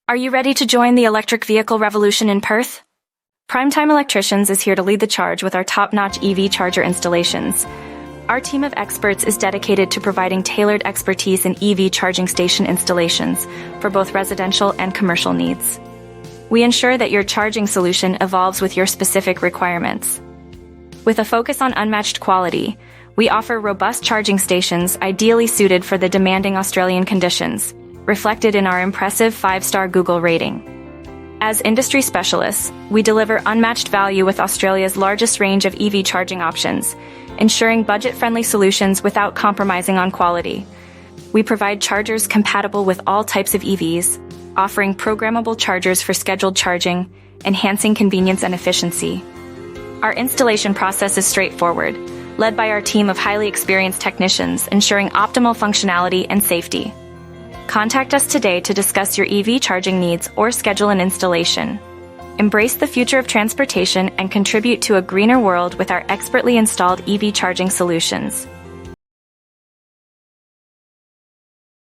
Are you ready to join the electric vehicle revolution in Perth? Prime Time Electricians is here to lead the charge with our top-notch EV charger installations. Our team of experts is dedicated to providing tailored expertise in EV charging station installations for both residential and commercial needs. We ensure that your charging solution evolves with your specific requirements. With a focus on unmatched quality, we offer robust charging stations ideally suited for the demanding Australian conditions, reflected in our impressive 5-star Google rating. As industry specialists, we deliver unmatched value with Australia's largest range of EV charging options, ensuring budget-friendly solutions without compromising on quality. We provide chargers compatible with all types of EVs, offering programmable chargers for scheduled charging, enhancing convenience and efficiency. Our installation process is straightforward, led by our team of highly experienced technicians, ensuring optimal functionality and safety. Contact us today to discuss your EV charging needs or schedule an installation. Embrace the future of transportation and contribute to a greener world with our expertly installed EV charging solutions.